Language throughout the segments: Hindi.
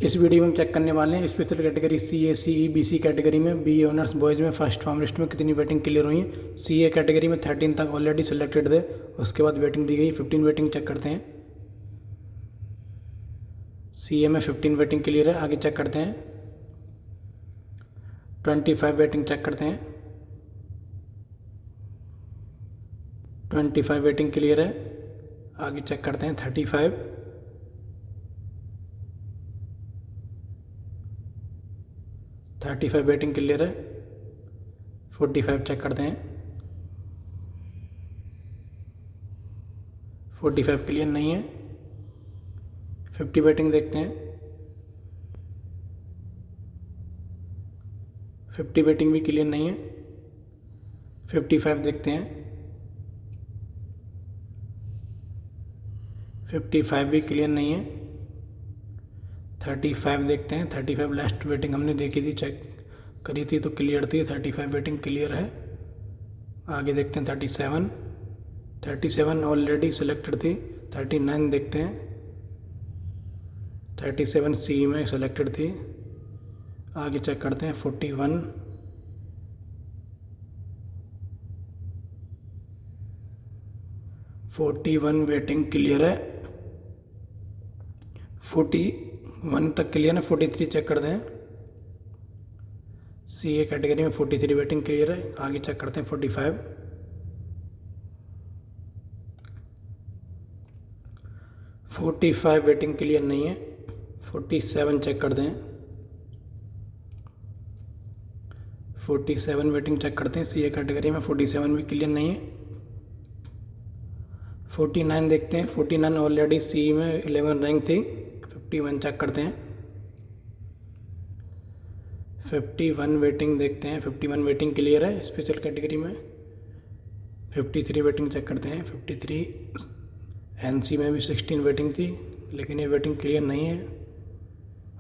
इस वीडियो में हम चेक करने वाले हैं स्पेशल कैटेगरी सी ए सी ई बी सी कैटेगरी में बी ऑनर्स बॉयज़ में फर्स्ट फार्म लिस्ट में कितनी वेटिंग क्लियर हुई है। सी ए कैटेगरी में 13 तक ऑलरेडी सिलेक्टेड थे, उसके बाद वेटिंग दी गई 15 वेटिंग चेक करते हैं। सी ए में 15 वेटिंग क्लियर है, आगे चेक करते हैं। 25 वेटिंग चेक करते हैं। 25 वेटिंग क्लियर है, आगे चेक करते हैं। 35 वेटिंग क्लियर है। 45 चेक करते हैं। 45 क्लियर नहीं है। 50 वेटिंग देखते हैं। 50 वेटिंग भी क्लियर नहीं है। 55 देखते हैं। 55 भी क्लियर नहीं है। 35 देखते हैं। 35 लास्ट वेटिंग हमने देखी थी, चेक करी थी तो क्लियर थी। 35 वेटिंग क्लियर है, आगे देखते हैं। 37 ऑलरेडी सिलेक्टेड थी। 39 देखते हैं। 37 सी में सिलेक्टेड थी, आगे चेक करते हैं। 41 वेटिंग क्लियर है। 41 तक क्लियर है। 43 चेक करते हैं। सी ए कैटेगरी में 43 वेटिंग क्लियर है, आगे चेक करते हैं। 45 वेटिंग क्लियर नहीं है। 47 चेक करते हैं। 47 वेटिंग चेक करते हैं। सी ए कैटेगरी में 47 भी क्लियर नहीं है। 49 देखते हैं। 49 ऑलरेडी सी में 11 रैंक थी। 51 चेक करते हैं। 51 वेटिंग देखते हैं। 51 वेटिंग क्लियर है स्पेशल कैटेगरी में। 53 वेटिंग चेक करते हैं। 53 एनसी में भी 16 वेटिंग थी, लेकिन ये वेटिंग क्लियर नहीं है,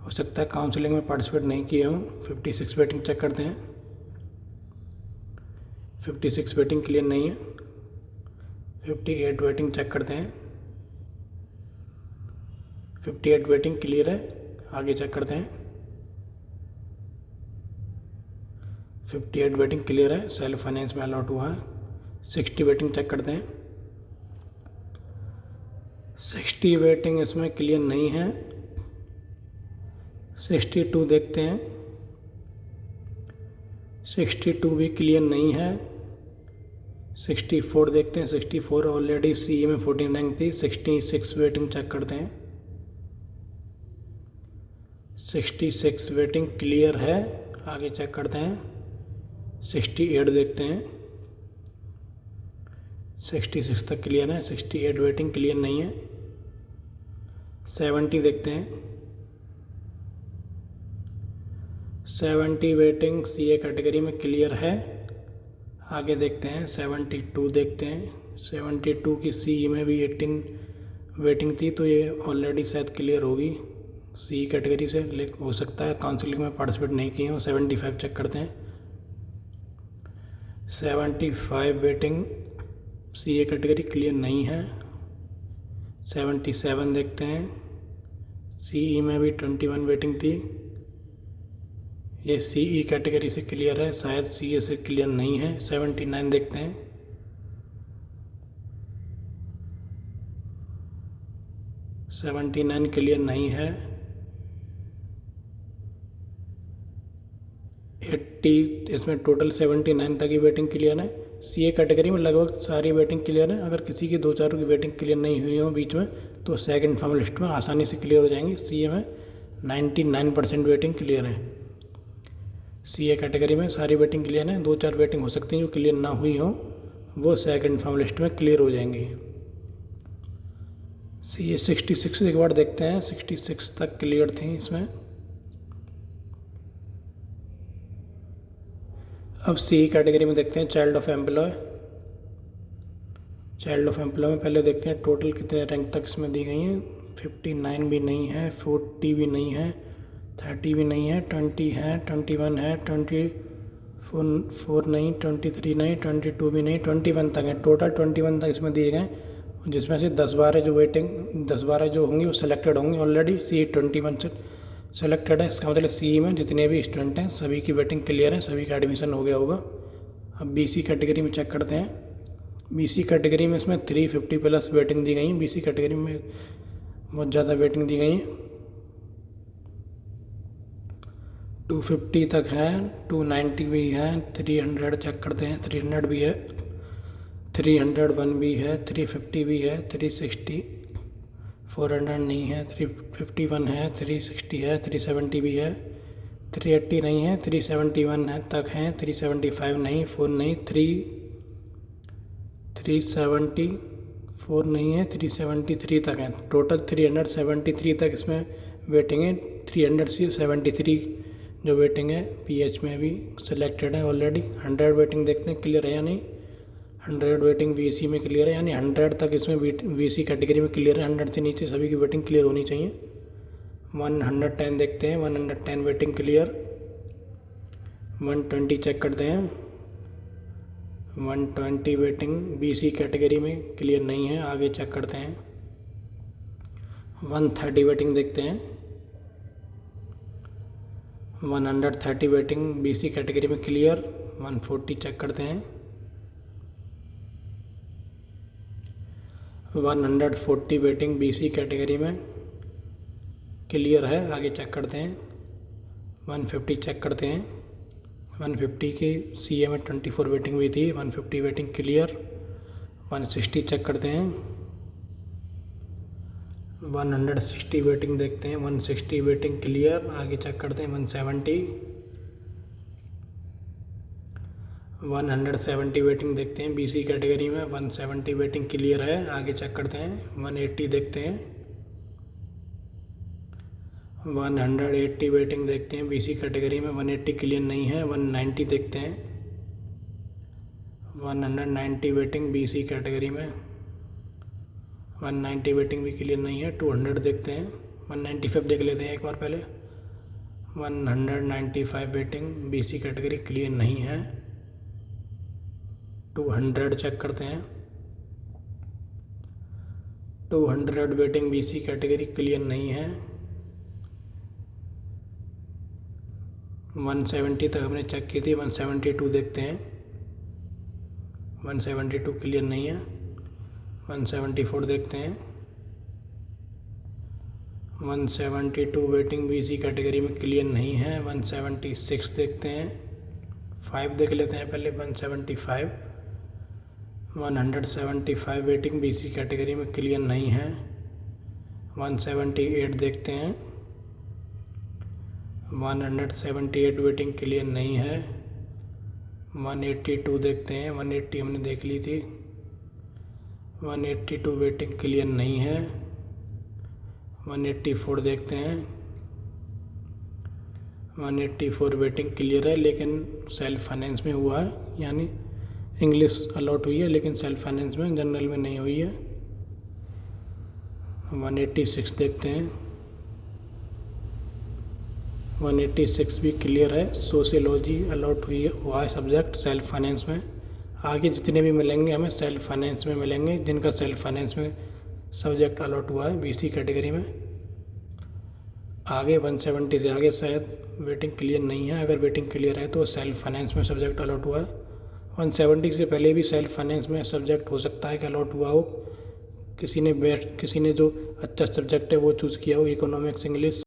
हो सकता है काउंसलिंग में पार्टिसिपेट नहीं किए हों। 56 वेटिंग चेक करते हैं। 56 वेटिंग क्लियर नहीं है। 58 वेटिंग चेक करते हैं। 58 वेटिंग क्लियर है, आगे चेक करते हैं। 58 वेटिंग क्लियर है, सेल्फ फाइनेंस में अलॉट हुआ है। 60 वेटिंग चेक करते हैं। 60 वेटिंग इसमें क्लियर नहीं है। 62 देखते हैं। 62 भी क्लियर नहीं है। 64 देखते हैं। 64 ऑलरेडी सी में 14 रैंक थी। 66 वेटिंग चेक करते हैं। 66 वेटिंग क्लियर है, आगे चेक करते हैं। 68 देखते हैं। 66 तक क्लियर है। 68 वेटिंग क्लियर नहीं है। 70 देखते हैं। 70 वेटिंग सी ए कैटेगरी में क्लियर है, आगे देखते हैं। 72 देखते हैं। 72 की सी में भी 18 वेटिंग थी, तो ये ऑलरेडी शायद क्लियर होगी सी कैटेगरी से, लेकिन हो सकता है काउंसलिंग में पार्टिसिपेट नहीं किए हो। 75 चेक करते हैं। 75 waiting C A category clear नहीं है। 77 देखते हैं। सी ई में भी 21 वेटिंग थी, ये सी ई कैटेगरी से क्लियर है, शायद सी ए से क्लियर नहीं है। 79 देखते हैं। 79 क्लियर नहीं है। 80 इसमें टोटल 79 तक की वेटिंग क्लियर है। सी ए कैटेगरी में लगभग सारी वेटिंग क्लियर है। अगर किसी की 2-4 की वेटिंग क्लियर नहीं हुई हो बीच में, तो सेकंड फार्म लिस्ट में आसानी से क्लियर हो जाएंगी। सी ए में 99% वेटिंग क्लियर है। सी ए कैटेगरी में सारी वेटिंग क्लियर है। 2-4 वेटिंग हो सकती हैं जो क्लियर ना हुई हो, वो सेकंड फार्म लिस्ट में क्लियर हो जाएंगी। सी ए 66 एक बार देखते हैं। 66 तक क्लियर थी इसमें। अब सी कैटेगरी में देखते हैं child of employ. Child of employ में पहले देखते हैं टोटल कितने रैंक तक इसमें दी गई हैं। 59 भी नहीं है। 40 भी नहीं है। 30 भी नहीं है। 20 है। 21 है। 24 नहीं। 23 नहीं। 22 भी नहीं। 21 तक है। टोटल 21 तक इसमें दिए गए, जिसमें से 10-12 जो वेटिंग 10-12 जो होंगी वो सिलेक्टेड होंगी ऑलरेडी। सी 21 सेलेक्टेड है, इसका मतलब CE में जितने भी स्टूडेंट हैं सभी की वेटिंग क्लियर है, सभी का एडमिशन हो गया होगा। अब BC कैटेगरी में चेक करते हैं। BC कैटेगरी में इसमें 350 प्लस वेटिंग दी गई है। BC कैटेगरी में बहुत ज़्यादा वेटिंग दी गई है, 250 तक है, 290 भी है, 300 चेक करते हैं, 300 भी है, 301 भी है, 350 भी है, 360, 400 नहीं है, 351 है, 360 है, 370 भी है, 380 नहीं है, 371 है तक हैं, 375 नहीं, 4 नहीं, 374 नहीं है, 373 तक है। टोटल 373 तक इसमें वेटिंग है। 373 जो वेटिंग है PH में भी सिलेक्टेड है ऑलरेडी। 100 वेटिंग देखते हैं क्लियर है या नहीं। 100 वेटिंग BC में क्लियर है, यानी 100 तक इसमें BC कैटेगरी में क्लियर है। 100 से नीचे सभी की वेटिंग क्लियर होनी चाहिए। 110 देखते हैं, 110 वेटिंग क्लियर। 120 चेक करते हैं, 120 वेटिंग BC कैटेगरी में क्लियर नहीं है। आगे चेक करते हैं, 130 वेटिंग देखते हैं, 130 वेटिंग BC कैटेगरी में क्लियर। 140 चेक करते हैं, 140 वेटिंग BC कैटेगरी में क्लियर है। आगे चेक करते हैं, 150 चेक करते हैं, 150 की CA में 24 वेटिंग भी थी, 150 वेटिंग क्लियर। 160 चेक करते हैं, 160 वेटिंग देखते हैं, 160 वेटिंग क्लियर। आगे चेक करते हैं, 170 वेटिंग देखते हैं BC कैटेगरी में, 170 वेटिंग क्लियर है। आगे चेक करते हैं, 180 देखते हैं, 180 वेटिंग देखते हैं BC कैटेगरी में, 180 क्लियर नहीं है। 190 देखते हैं, 190 वेटिंग BC कैटेगरी में, 190 वेटिंग भी क्लियर नहीं है। 200 देखते हैं, 195 देख लेते हैं एक बार पहले। 195 वेटिंग BC कैटेगरी क्लियर नहीं है। 200 चेक करते हैं, 200 वेटिंग BC कैटेगरी क्लियर नहीं है। 170 तक हमने चेक की थी, 172 देखते हैं, 172 क्लियर नहीं है। 174 देखते हैं, 172 वेटिंग BC कैटेगरी में क्लियर नहीं है। 176 देखते हैं, 5 देख लेते हैं पहले। 175 वेटिंग BC कैटेगरी में क्लियर नहीं है। 178 देखते हैं, 178 वेटिंग क्लियर नहीं है। 182 देखते हैं, 180 हमने देख ली थी, 182 वेटिंग क्लियर नहीं है। 184 देखते हैं, 184 वेटिंग क्लियर है, लेकिन सेल्फ फाइनेंस में हुआ है, यानी इंग्लिश अलॉट हुई है, लेकिन सेल्फ फाइनेंस में, जनरल में नहीं हुई है। 186 देखते हैं, 186 भी क्लियर है। सोशियोलॉजी अलॉट हुआ है सब्जेक्ट सेल्फ फाइनेंस में। आगे जितने भी मिलेंगे हमें सेल्फ फाइनेंस में मिलेंगे, जिनका सेल्फ फाइनेंस में सब्जेक्ट अलॉट हुआ है BC कैटेगरी में। आगे 170 से आगे शायद वेटिंग क्लियर नहीं है। अगर वेटिंग क्लियर है तो सेल्फ फाइनेंस में सब्जेक्ट अलॉट हुआ है। 170 से पहले भी सेल्फ फाइनेंस में सब्जेक्ट हो सकता है कि अलॉट हुआ हो, किसी ने जो अच्छा सब्जेक्ट है वो चूज़ किया हो, इकोनॉमिक्स, इंग्लिश।